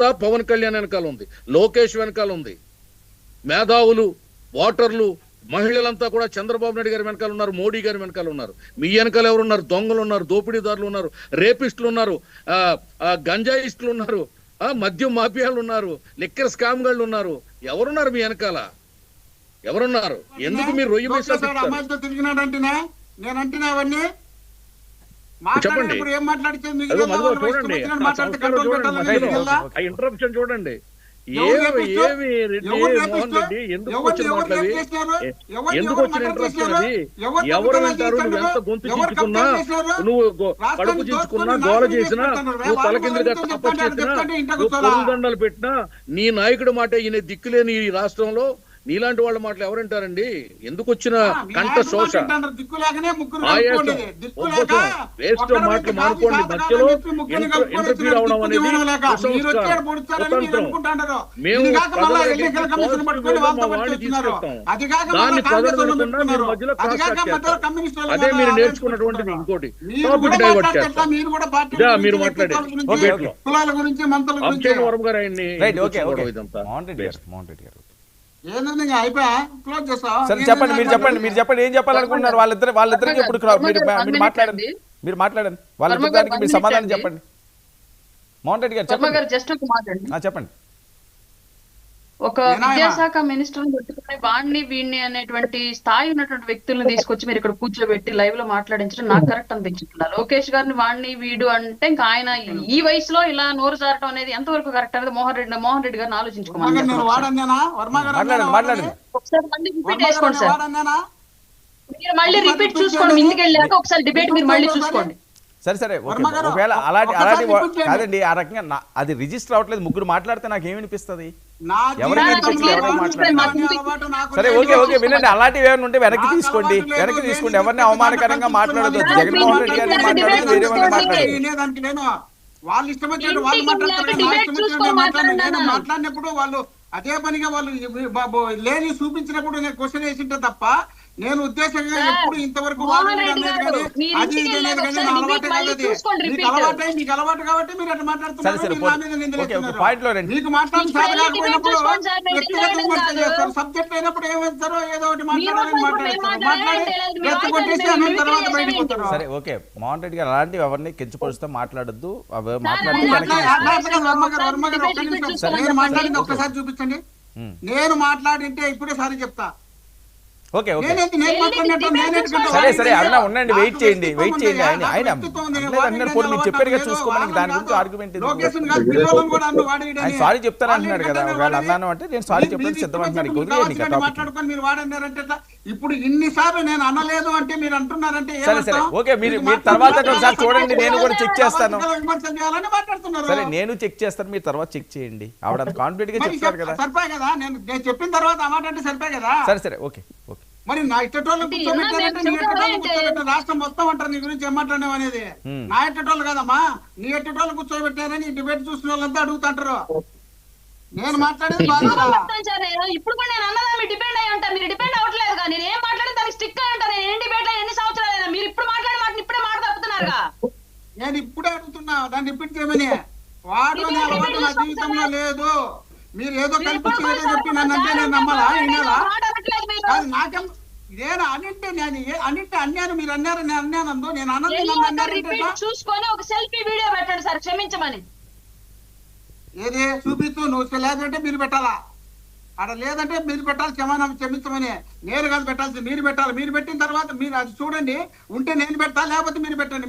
అంతా పవన్ కళ్యాణ్ వెనకాల ఉంది, లోకేష్ వెనకాల ఉంది, మేధావులు, ఓటర్లు, మహిళలంతా కూడా చంద్రబాబు నాయుడు గారి వెనకాల ఉన్నారు, మోడీ గారి వెనకాల ఉన్నారు. మీ వెనకాల ఎవరున్నారు? దొంగలు ఉన్నారు, దోపిడీదారులు ఉన్నారు, రేపిస్టులు ఉన్నారు, గంజాయిస్టులు ఉన్నారు, మద్యం మాఫియాలు ఉన్నారు, లిక్కర్ స్కామ్ గాళ్ళు ఉన్నారు. ఎవరున్నారు మీ వెనకాల? ఎవరున్నారు? ఎందుకు మీరు రొయ్యి చెప్పండి. ఇంటరప్షన్ చూడండి. ఎందుకు వచ్చిన ఇంటరప్షన్ అది? ఎవరు వింటారు? నువ్వు ఎంత గొంతు చించుకున్నా, నువ్వు కడుపు చించుకున్నా, గోల చేసినా, నువ్వు తలకిందులుగా తపస్సు చేసినా, నువ్వు పొరుదండలు పెట్టినా, నీ నాయకుడి మాట ఈయన దిక్కులేని ఈ రాష్ట్రంలో నీలాంటి వాళ్ళ మాటలు ఎవరంటారండి? ఎందుకు వచ్చిన కంట శోష, వేస్ట్ మాటలు మానుకోండి. మధ్యలో ఇంటర్ఫీర్ అవడం అనేది మేము వాడిని తీసుకెళ్తాం, దాన్ని ప్రజలు మీరు మధ్యలో క్రాస్ చేస్తారు. అదే మీరు నేర్చుకున్నటువంటిది. ఇంకోటి టాపిక్ డైవర్ట్ చేస్తాం. ఇదా మీరు మాట్లాడే అభిషేక్ వర్మ గారు ఆయన్ని ఇదంతా. సరే చెప్పండి, మీరు చెప్పండి ఏం చెప్పాలనుకుంటున్నారు? వాళ్ళిద్దరికి ఇప్పుడు మీరు మాట్లాడండి వాళ్ళిద్దరికి మీరు సమాధానం చెప్పండి. మోహన్ రెడ్డి గారు చెప్పండి. ఒక విద్యాశాఖ మినిస్టర్ పెట్టుకుని వాడిని వీడిని అనేటువంటి స్థాయి ఉన్నటువంటి వ్యక్తులను తీసుకొచ్చి మీరు ఇక్కడ కూర్చోబెట్టి లైవ్ లో మాట్లాడించడం నాకు కరెక్ట్ అనిపించట్లా. లోకేష్ గారిని వాడిని వీడు అంటే ఇంకా ఆయన ఈ వయసులో ఇలా నోరు జారటం అనేది ఎంతవరకు కరెక్ట్ అనేది మోహన్ రెడ్డి గారిని ఆలోచించుకోమని ఒకసారి మళ్ళీ రిపీట్ చేసుకోండి సార్. మీరు మళ్ళీ రిపీట్ చూసుకోండి, ఇంటికి వెళ్ళాక ఒకసారి డిబేట్ మీరు మళ్ళీ చూసుకోండి. సరే ఒకవేళ అలాంటి కాదండి, ఆ రకంగా అది రిజిస్టర్ అవ్వట్లేదు. ముగ్గురు మాట్లాడితే నాకు ఏమనిపిస్తుంది? సరే ఓకే వినండి, అలాంటివి ఏమైనా ఉంటే వెనక్కి తీసుకోండి. ఎవరిని అవమానకరంగా మాట్లాడదు. జగన్మోహన్ రెడ్డి గారిని మాట్లాడదు, వేరే వాళ్ళని మాట్లాడదు. వాళ్ళు ఇష్టం వచ్చినట్టు వాళ్ళు మాట్లాడినప్పుడు వాళ్ళు అదే పనిగా వాళ్ళు లేని చూపించినప్పుడు నేను క్వశ్చన్ వేసింటే తప్ప నేను ఉద్దేశంగా ఎప్పుడు ఇంతవరకు మీకు అలవాటు కాబట్టి మీరు అట్లా మాట్లాడుతున్నారు. మీకు మాట్లాడుతున్నప్పుడు సబ్జెక్ట్ అయినప్పుడు ఏమంటారో ఏదో ఒకటి మాట్లాడారు. సరే ఓకే, మోహన్ రెడ్డి గారు అలాంటివి ఎవరిని కించపరుస్తూ మాట్లాడద్దు. మాట్లాడింది ఒక్కసారి చూపించండి. నేను మాట్లాడింటే ఇప్పుడే సారి చెప్తా. సరే అన్న ఉండండి, వెయిట్ చేయండి. ఆయన మీరు చెప్పారుగా చూసుకోమని, దాని గురించి ఆర్గ్యుమెంట్ సారీ చెప్తాను అంటున్నాడు కదా. ఒకవేళ అన్నాను అంటే నేను సారీ చెప్పడానికి సిద్ధం అంటున్నాను. మాట్లాడుకొని మీరు వాడన్నారంటే ఇప్పుడు ఇన్నిసార్లు నేను అనలేదు అంటే మీరు అంటున్నారంటే సరే ఓకే, మీరు తర్వాత ఒకసారి చూడండి, నేను కూడా చెక్ చేస్తాను. సరే నేను చెక్ చేస్తాను, మీరు తర్వాత చెక్ చేయండి. ఆవిడ అంత కాన్ఫిడెంట్ గా చెప్తారు కదా. సరిపోయి కదా, నేను చెప్పిన తర్వాత ఆ మాట అంటే సరిపోయి కదా. సరే ఓకే మరి నా ఇట్టోళ్ళు కూర్చోబెట్టారంటే రాష్ట్రం మొత్తం అంటారు నీ గురించి ఏం మాట్లాడడం అనేది. నా ఇట్టోళ్ళు కదమ్మా, నీ ఇట్టోళ్ళు కూర్చోబెట్టారని డిబేట్ చూసిన వాళ్ళంతా అడుగుతుంటారు. నేను మాట్లాడేది ఇప్పుడు కూడా నేను అన్నదాన్ని డిపెండ్ అయ్యి ఉంటాను, మీరు డిపెండ్ అవ్వట్లేదు. కానీ నేను ఏం మాట్లాడి దానికి స్టిక్ అయి ఉంటాను. నేను డిబేట్ లో ఎన్ని సంవత్సరాలు మీరు ఇప్పుడు మాట్లాడే మాట ఇప్పుడే మాట తప్పుతున్నారుగా. నేను ఇప్పుడే అడుగుతున్నా దాన్ని రిపీట్ చేయమని. వాడు అనే అలవాటు నా జీవితంలో లేదు. మీరు ఏదో కల్పించి ఏదో చెప్పి నన్ను అంటే నేను నమ్మాలా? వినాలా? నాకేం ఇదేనా అనింటే అన్నింటే అన్నాను, మీరు అన్నారు నేను అన్నాను. నేను అన్నది చూసుకొని ఒక సెల్ఫీ వీడియో పెట్టండి సార్, క్షమించమని. ఏది చూపిస్తూ నువ్వు లేదంటే మీరు పెట్టాలా? అక్కడ లేదంటే మీరు పెట్టాలి, క్షమించమని. నేను కాదు పెట్టాల్సింది, మీరు పెట్టాలి. మీరు పెట్టిన తర్వాత మీరు అది చూడండి, ఉంటే నేను పెట్టాలి, లేకపోతే మీరు పెట్టండి.